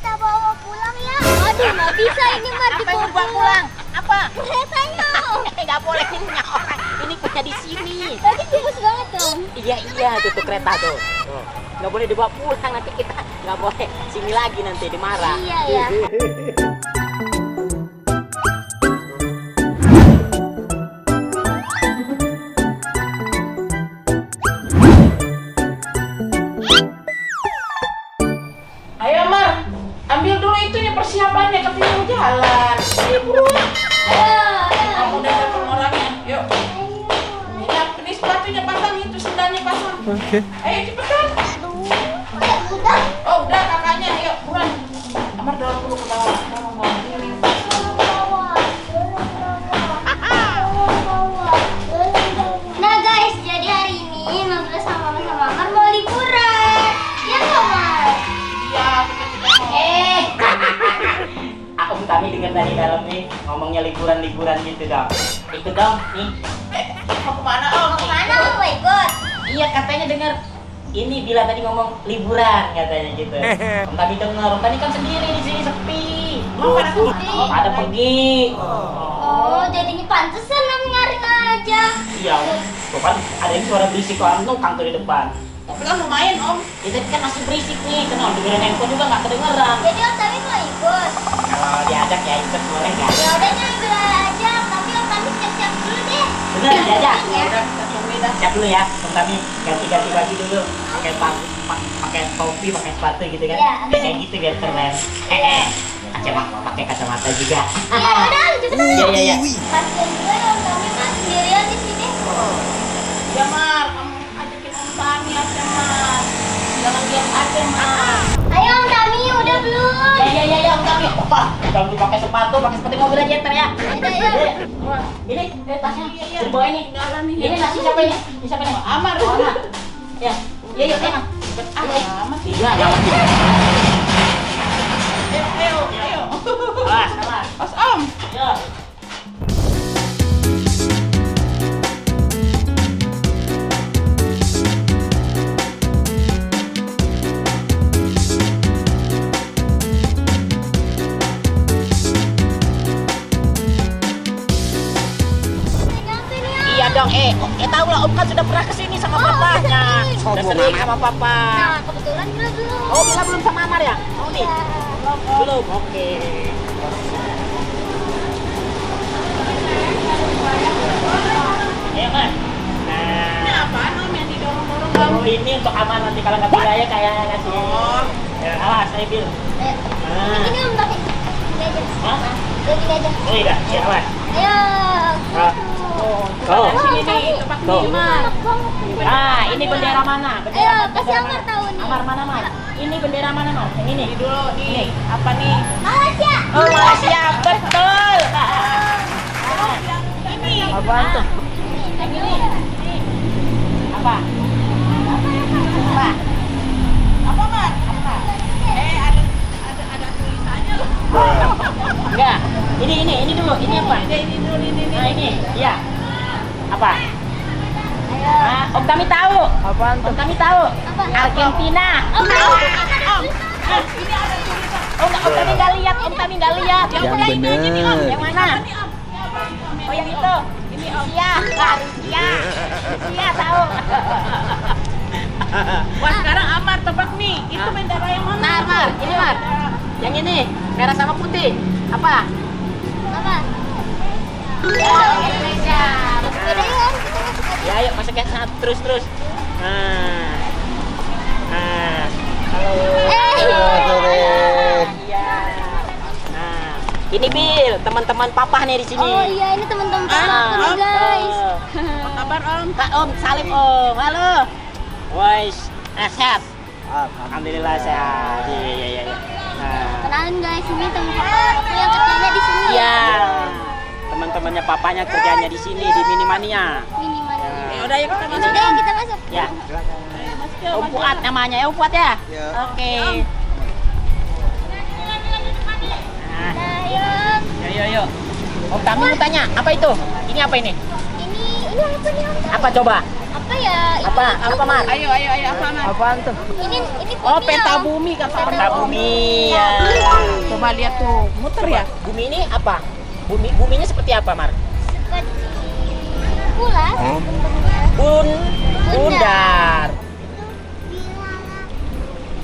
kita bawa pulang ya. Aduh, nggak bisa ini Mar Apa yang dibawa pulang? Apa? Keretanya. Nggak boleh, ini punya orang. Ini punya di sini. Tadi bagus banget dong. Iya, tuh kereta tuh. Tuh. Nggak boleh dibawa pulang, nanti kita nggak boleh sini lagi, nanti dimarah. Iya ya. Ayo Mar, ambil dulu itunya persiapannya, katanya mau jalan. Ayo buruan. Kamu udah telepon orangnya, yuk. Ini sepatunya pasang, itu sendalnya pasang. Oke. Ayo cepetan. Udah. Oh udah kakaknya, ayo buruan. Amar dorong dulu ke bawah. Nah guys, jadi hari ini Nabila sama Mama sama Amar mau liburan. Ya nggak Mar? Iya, kita mau. Om kami dengar dari dalam nih ngomongnya liburan gitu dong. Itu dong nih. Mau kemana Om? Mau kemana Om? Mau ikut? Iya katanya dengar. Ini Bila tadi ngomong liburan katanya gitu. Om tadi dengar. Om tadi kan sendiri di sini sepi. Mau pada kemana? Oh, ada pergi. Oh, jadinya pantesan Om nyaring aja. Iya, tuh kan ada yang suara berisik orang numpang tuh di depan. Tapi kan lumayan Om. Itu kan masih berisik nih, kenal dengerin handphone juga nggak kedengeran. Jadi Om Tami mau ikut? Kalau diajak ya ikut boleh nggak? Ya udah Nabila aja, tapi Om Tami siap-siap dulu deh. Bener diajak? Ya. Udah, kita tungguin dah. Siap dulu ya, Om Tami ganti-ganti baju dulu, pakai topi, pakai sepatu gitu kan? Iya. Kayak gitu biar keren. Pakai kacamata juga. Ya udah, cepetan. Iya. Kasian juga Om Tami Mas sendirian di sini. Ya Mar, kamu ajakin Om Tami aja Mar. Jangan diam aja Mar. Ayo Om Tami, udah belum? Iya, Om Tami. Wah, udah pakai sepatu mobil aja ntar ya. Ayo. Ini tasnya, Iya. dibawa ini. Tinggalan nih. Ini nasi siapa ini? Ini siapa nih? Amar. Oh, Amar. Ya, iya, Mas. Amat. Iya, nyaman. Ayo. Awas. Pas Om. Ya. Iya dong, tahu lah Om kan sudah pernah kesini sama papanya. Sudah sering sama papa. Nah, kebetulan Bila belum. Oh, Bila belum sama Amar ya? Oh, nih. Iya. Belum, oke. Ayo, Mas. Ini Nah, apaan Om yang didorong-dorong Om? oh, ini untuk aman nanti kalau nggak biaya kayak ngasih. Oh. Ya, awas, saya Bil. Ayo. Nah. Ini Om Tami. Ini aja. Hah? Udah gini aja. Oh, iya, ya, awas. Ayo. Ah. Oh, Oh. di sini nih, tempat Tuh. ini Mar. Ah, ini bendera mana? Bendera, Ayo, kasih Amar tahu nih. Amar mana, Mar? Ini bendera mana, Mar? Yang ini. Ini dulu nih. Apa nih? Malaysia. Oh, Malaysia, betul. Ini. Apaan tuh? Yang ini. Apa? Apa? Apa Mar? Ada tulisannya loh. Enggak. Ini dulu. Ini apa? Ini dulu ini. Nah, ini. Iya. Apa? Ayo. Ah, Om Tami tahu. Apaan tuh? Om Tami tahu. Apa? Argentina. Om tahu. Oh, enggak, Om Tami nggak lihat. Om Tami nggak lihat. Yang mana ini aja nih, Om. bener. Yang mana? Oh, yang itu. Ini Rusia. Rusia. Rusia tahu. Wah sekarang Amar tebak nih. Itu bendera yang mana? Nah, Mar, ini Mar. Yang ini, merah sama putih. Apa? Apa? Ya, Indonesia. Beda ya. Kita masuk aja. Ya, ayo masuk ke sana terus. Nah. Halo. sore. Iya. Nah, ini Bil, teman-teman papa nih di sini. Oh iya, ini teman-teman Ah, aku nih guys. Apa kabar Om? Kak Om, salim Om. Halo. Wais, sehat. Alhamdulillah sehat. Iya. Nah, Kenalin guys, ini teman papa aku yang kerjanya di sini. iya. Teman-temannya papanya kerjanya di sini di Minimania. Minimal. Ya. Ya udah yuk kita masuk. Udah kita masuk. Ya. Masuk yuk. Om Fuad namanya, Om Fuad ya? Ya. Oke. Nah, Nah, yuk. yuk. Om Tami mau tanya, apa itu? Ini apa ini? Ini apa nih Om? Apa coba? Apa ya? Ini Apa? Apa, Mar? Ayo apa Mar? Apaan tuh? Ini Oh, bumi, peta Om. bumi kata Peta peta bumi. Ya. Coba lihat tuh, muter ya. Bumi ini apa? Buminya seperti apa, Mar? Seperti bulan. Bundar.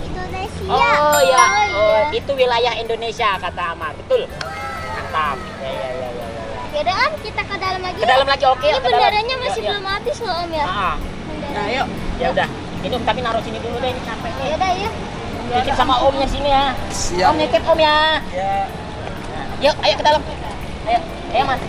Indonesia. Oh ya, iya. itu wilayah Indonesia kata Amar. Betul. Mantap. Ya. Yaudah Om, kita ke dalam lagi. Ke dalam lagi, oke. Ini ke dalam. bendaranya masih Yuk. belum habis loh Om ya. Ah, Nah, yuk. ya udah. Ini Om tapi naruh sini dulu deh, ini capek nih. Yaudah yuk. Nitip sama Omnya sini ya. Siap. Om nitip Om ya. Ya. Nah, yuk, ayo ke dalam. Ayo Mas.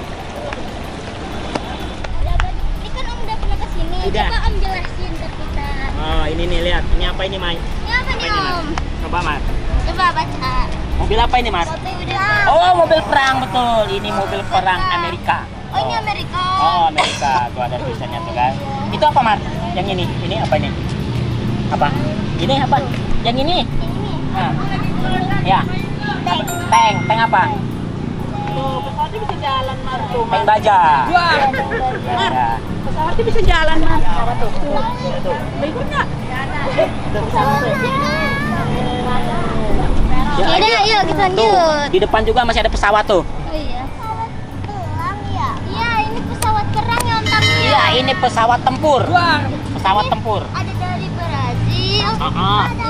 Ini kan Om udah pernah kesini. Udah. Coba Om jelasin ke kita. Oh, ini nih lihat. Ini apa ini, Mai? Ini apa nih Mas? Om? Coba, Mas. Coba baca. Mobil apa ini, Mas? Mobil udah. Oh, mobil perang betul. Ini mobil perang Amerika. Oh ini Amerika. Oh, Amerika. Tuh ada tulisannya tuh kan. Itu apa, Mas? Yang ini. Ini apa ini? Apa? Ini apa? Yang ini. Ini. Nah. Ya. Tank apa? Tuh, pesawatnya bisa jalan, Mar. Tuh, Tank baja. Wah, Ya. pesawatnya bisa jalan, Mar. Tuh. Berikutnya. Ya, Yaudah, ayo. yuk kita Tuh, lanjut. di depan juga masih ada pesawat tuh. Oh iya. Pesawat perang ya? Iya, ini pesawat perang ya Om Tami. Iya, ini pesawat tempur. Wah, Pesawat tempur. Ada dari Brazil. Ah. Ini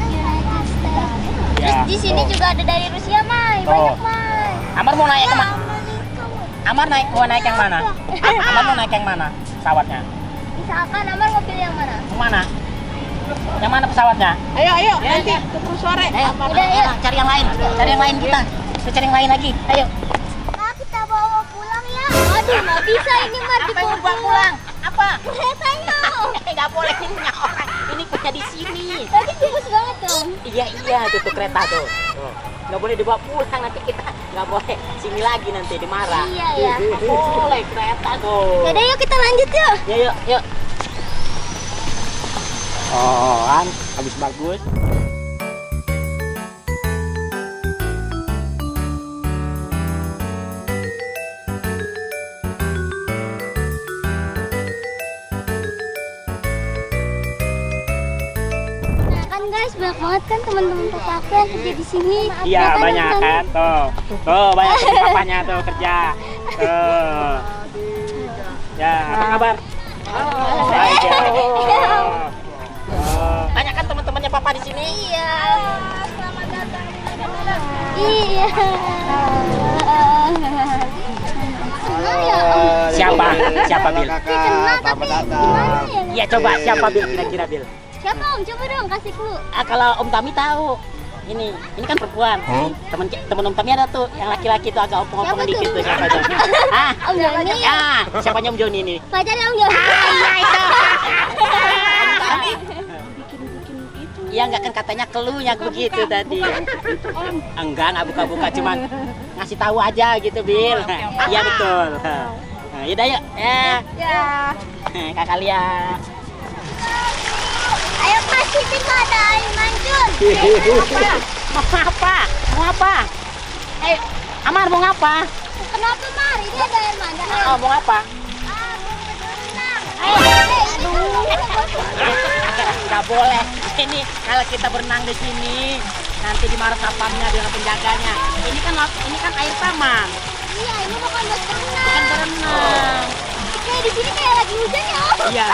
United States. Terus Ya. di sini Tuh. juga ada dari Rusia, Mai. Tuh. Banyak, Mai. Amar mau naik ke mana? Amerika. Amar mau naik yang mana? Amar mau naik yang mana? Pesawatnya. Misalkan Amar mau pilih yang mana? Yang mana? Yang mana pesawatnya? ayo, nanti keburu sore. Ayo, Udah, yuk. cari yang lain. Cari yang lain kita. Kita cari yang lain lagi. Ayo. Nah, kita bawa pulang ya. Aduh, nggak bisa ini Mar Apa yang dibawa pulang? Apa? Keretanya. Nggak boleh ini punya orang. Ini punya di sini. Tadi bagus banget dong. Iya tuh kereta tuh. Tuh. Nggak boleh dibawa pulang nanti kita nggak boleh sini lagi nanti dimarah. Iya ya. Nggak boleh kereta tuh. Yaudah yuk kita lanjut yuk. Yuk. Oh, kan habis bagus. Nah kan guys, banyak banget kan teman-teman papaku yang kerja di sini. Iya, Ya banyak Om Tami? kan tuh. Tuh, banyak teman papanya tuh kerja. Tuh. Ya, apa kabar? Baik ya. Banyak kan teman-temannya papa di sini? Iya. Selamat datang. Iya. Senang ya Om. Siapa? Siapa Bil? Kenal tapi gimana ya? Iya, coba siapa Bil kira-kira Bil? Siapa Om? Coba dong kasih clue. Kalau Om Tami tahu. Ini kan perempuan. Temen Om Tami ada tuh, yang laki-laki tuh agak opong-opong Siapa dikit tuh? tuh siapa tuh? Ah, Om Joni. siapanya Om Joni ini? Pacarnya Om Joni. Iya itu. Iya nggak kan katanya keluhnya begitu tadi. Enggak buka-buka, cuman ngasih tahu aja gitu Bil. Iya betul. Nah, yaudah yuk. Ya. Kakak lihat. Ayo kasih ada air mancur. Mau apa? Amar mau ngapa? Kenapa Mar? Ini ada air mancur. Oh, mau ngapa? Nggak boleh. Ini kalau kita berenang di sini nanti dimarah satpamnya dengan penjaganya. Ini kan air taman, Iya, ini bukan buat berenang. bukan berenang. Kayak di sini kayak lagi hujan ya Om. Iya.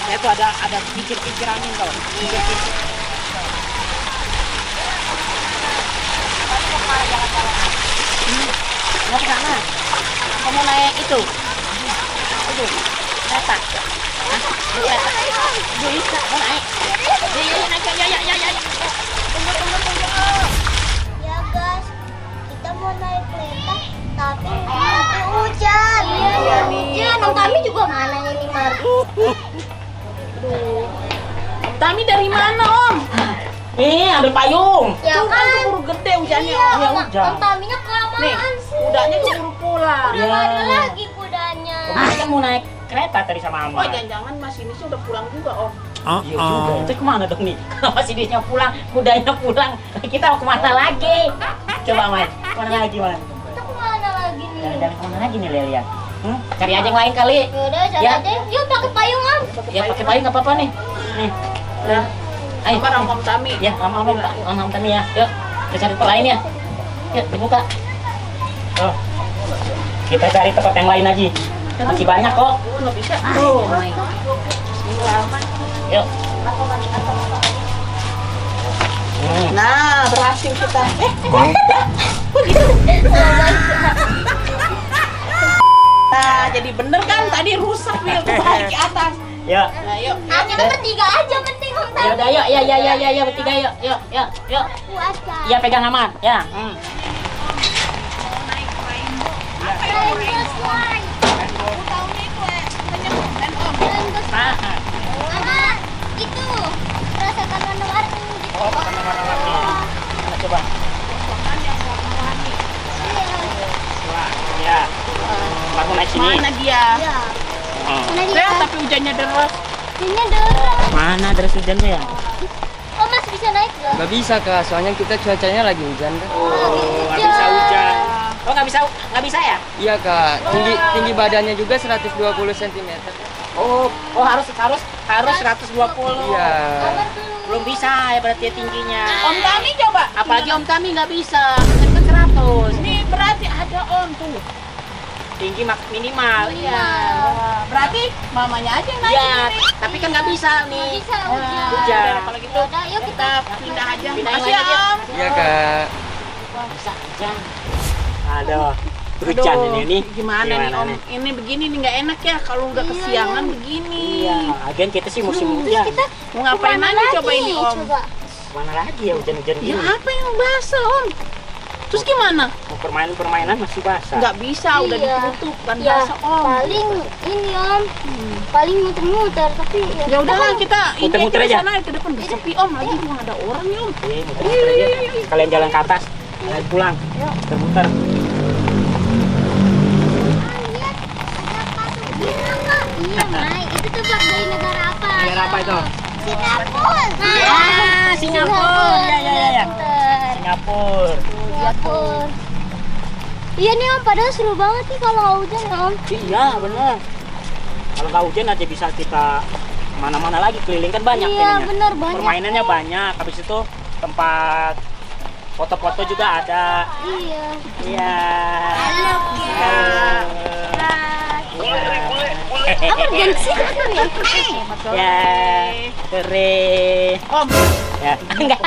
Ya tuh ada kincir-kincir angin tuh. Kincir-kincir. Mau ke sana? Kamu naik itu? Itu kereta. Hah? Kereta. Bisa, mau naik? Ya, naik ya. Ya guys, kita mau naik kereta tapi lagi hujan. Iya nih. Om Tami juga mana ini Mar? Om Tami dari mana, Om? Ambil payung. Ya Tuh kan keburu gede hujannya, Iya, Om. Ya, Om hujan. Taminya Nih, kelamaan sih. kudanya keburu pulang. Udah nggak ada lagi kudanya. Kan mau naik kereta tadi sama Oh, Amar. jangan-jangan Mas ini sih udah pulang juga, Om. Iya juga. Itu kemana dong nih? Kalau masih dia pulang, kudanya pulang, kita mau kemana lagi? Coba Mas, kemana lagi Mas? Kita kemana lagi nih? Jalan kemana lagi nih lihat? Cari aja yang lain kali. Yaudah, cari Ya. aja. Yuk pakai payung Om. Ya pakai payung nggak apa-apa nih. Nih. Ayo. Apa Om Tami? Ya, lama-lama Om Tami ya. Yuk. Kita cari tempat lain ya. Yuk, dibuka. Oh. Kita cari tempat yang lain lagi. Masih banyak kok. Nggak bisa. Tuh. Yuk. Nah, berhasil kita. Nah, jadi bener kan tadi rusak Wil tuh balik ke atas. Yuk. Nah, yuk. Ah, kita bertiga aja penting Om Ya udah yuk, ya bertiga yuk. Yuk. Puas kan? Iya pegang aman, ya. Rainbow slide. Ah. Ada itu rasakan warna-warni gitu. Oh, karena warna-warni. Mana coba? Wah, ya. Baru naik sini. Mana dia? Iya. Oh. Mana dia? Lihat, tapi hujannya deras. Ini deras. Mana deras hujannya ya? Oh, Mas bisa naik nggak? Nggak bisa kak, soalnya kita cuacanya lagi hujan kan. Oh, nggak bisa hujan. Oh, nggak bisa ya? Iya kak, tinggi badannya juga 120 cm. Oh, harus 120. Iya. Belum bisa ya berarti tingginya. Om Tami coba. Apalagi Om Tami nggak bisa. Kan 100. Ini berarti ada Om tuh. Tinggi minimal. Iya. Berarti mamanya aja yang naik. Iya, tapi kan nggak bisa nih. Bisa hujan. Hujan. Kalau gitu Yaudah, yuk kita pindah aja. Pindahin Makasih ya lagi aja. Om. Iya kak. Bisa hujan. Aduh, hujan Aduh, ini. Gimana nih Om? Ini begini nih nggak enak ya kalau nggak kesiangan begini. Iya, agen kita sih musim hujan. kita Mau ngapain kemana aja lagi? coba ini Om? Coba. Mana lagi ya hujan-hujan Ya gini? apa yang basah Om? Terus gimana? Mau permainan masih basah. Nggak bisa, udah Iya. ditutup kan Ya, basah Om. paling ini Om. Paling muter-muter tapi Ya udahlah kita ini Muter-muter aja aja. sana ke depan nggak sepi Om, lagi cuma ada orang nih Om. Iya, muter-muter aja. Kalian jalan ke atas, kalian pulang. Muter-muter. lihat ada patung Cina Kak. Iya, Mai. Itu tuh Pak dari negara apa? Negara apa itu? Singapura. Ah, Singapura. Ya. Pinter. Singapura. Singapura. Iya nih Om, padahal seru banget sih kalau nggak hujan ya Om. Iya, benar. Kalau nggak hujan aja bisa kita mana-mana lagi, keliling kan banyak Iya, ininya. benar, banyak. Permainannya banyak. Habis itu tempat foto-foto juga ada. Iya. Iya. Halo, Apa gengsi kan ya? Ya, keren. Om, Ya, enggak.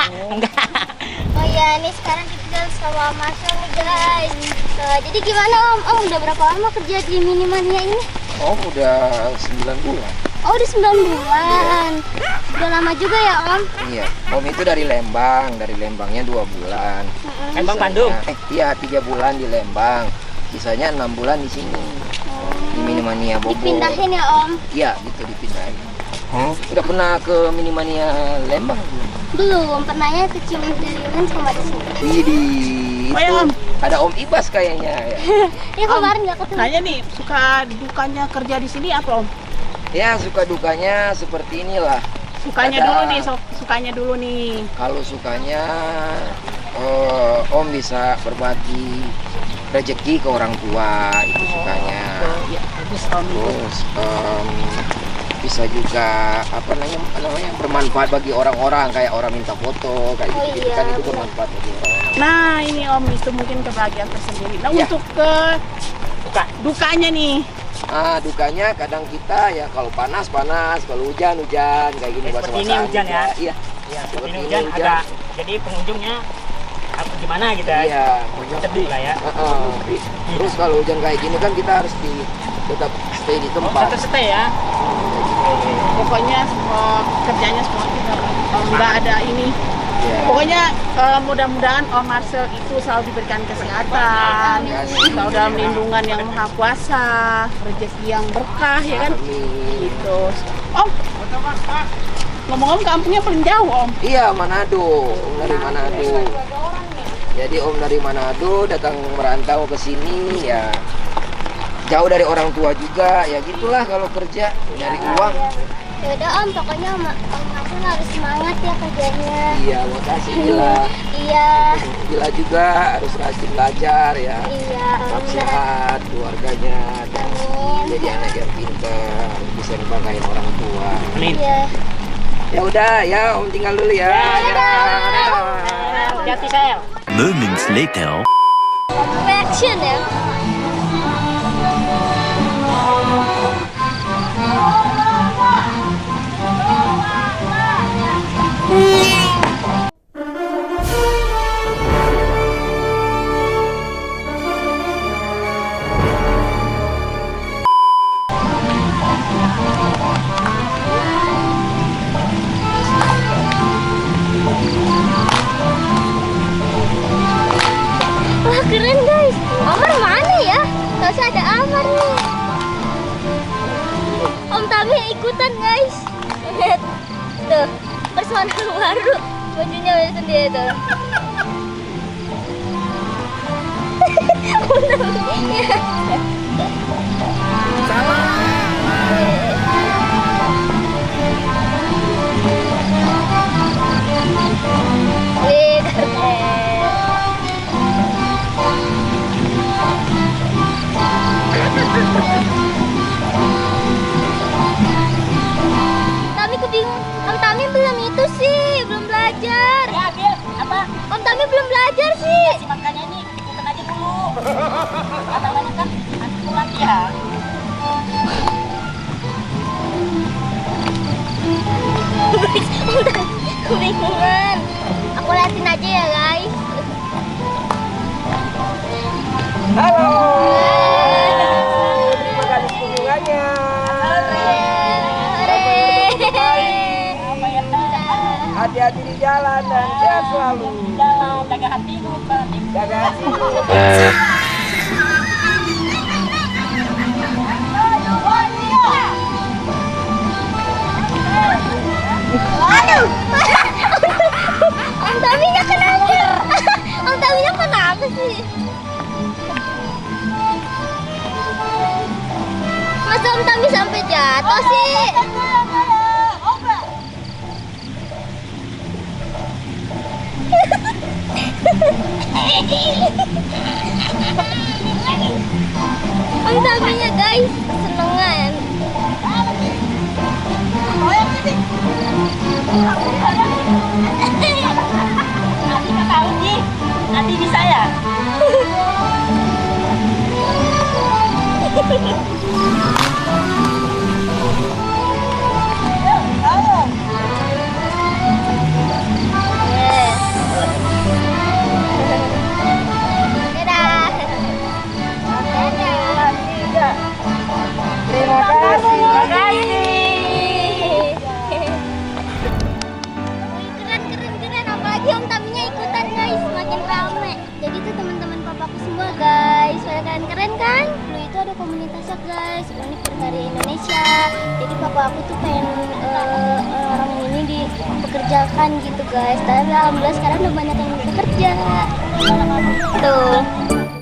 Oh ya, nih sekarang kita sama Masal nih guys. Jadi gimana Om? Om udah berapa lama kerja di Minimania ini? Oh udah 9 bulan. Oh udah 9 bulan. Udah lama juga ya Om? Iya. Om itu dari Lembang, dari Lembangnya 2 bulan. Lembang Sisanya- Bandung. Iya 3 bulan di Lembang. Sisanya 6 bulan di sini. Di Minimania Bogor. Dipindahin ya Om? Iya gitu dipindahin. Udah pernah ke Minimania Lembang? Belum, pernahnya ke Cimindirian sama di sini. Widih, Oh, ya, itu Om. ada Om Ibas kayaknya ya. Ya kemarin nggak ketemu. nanya nih, suka dukanya kerja di sini apa Om? Ya suka dukanya seperti inilah. Sukanya Ada. dulu nih, sukanya dulu nih. Kalau sukanya Om bisa berbagi rezeki ke orang tua, itu sukanya. Ya, bagus Om itu. Terus bisa juga apa namanya bermanfaat bagi orang-orang, kayak orang minta foto kayak Oh, gitu, iya, kan itu benar. bermanfaat bagi orang. Nah ini Om, itu mungkin kebahagiaan tersendiri. Nah Ya. untuk ke dukanya nih, Dukanya kadang kita ya kalau panas, kalau hujan kayak gini Ya, seperti ini hujan ya. Iya. Ya, seperti ini Seperti hujan ini agak. Jadi pengunjungnya apa gimana gitu ya? Iya. Sedih lah ya. Terus kalau hujan kayak gini kan kita harus tetap stay di Oh, tempat. tetap stay ya. pokoknya kerjanya semua kita nggak ada ini. Iya. Pokoknya mudah-mudahan Om Marcel itu selalu diberikan kesehatan, selalu dalam lindungan yang maha kuasa, rezeki yang berkah ya kan. Amin. Gitu. Om, ngomong-ngomong kampungnya paling jauh Om. Iya, Manado. Om dari Manado. Jadi Om dari Manado datang merantau ke sini ya. Jauh dari orang tua juga, ya gitulah kalau kerja dari uang. Ya udah Om, pokoknya Om Marcel harus semangat ya kerjanya. Iya, makasih Gila. Iya. Gila juga harus rajin belajar ya. Iya. Tetap Benar. sehat keluarganya dan Amin. jadi anak yang pintar, bisa dibanggain orang tua. Amin. Iya. Ya udah ya, Om tinggal dulu ya. Hati-hati, Sel. moments later. Reaction ya. Wah keren guys. Amar mana ya? Terus ada Amar nih. Om Tami ikutan guys. Lihat tuh personal baru. Bajunya sendiri tuh. Om Tami. Wih keren. Tami kebingung. Om Tami belum itu sih, belum belajar. Ya, Bil, apa? Om Tami belum belajar sih. Si makanya ini ikutan aja dulu. Katanya kan aku latihan. Om Tami kebingungan. Aku liatin aja ya guys. Halo. Terima kasih kunjungannya. Hati-hati di jalan dan sehat selalu. Jalan, jaga hatimu, Jaga hati. Waduh. Om Taminya kenapa? Om Taminya kenapa sih? Masa Om Tami sampai jatuh sih? Om Taminya guys senengan. Nanti nggak tahu sih, nanti bisa ya. Dadah. Terima kasih. Keren. Apalagi Om Taminya ikutan guys, makin rame. Jadi tuh teman-teman papaku semua guys, pada keren kan? Dulu itu ada komunitasnya guys, unik dari Indonesia. Jadi papa aku tuh pengen orang ini dipekerjakan gitu guys. Tapi alhamdulillah sekarang udah banyak yang bekerja. Tuh.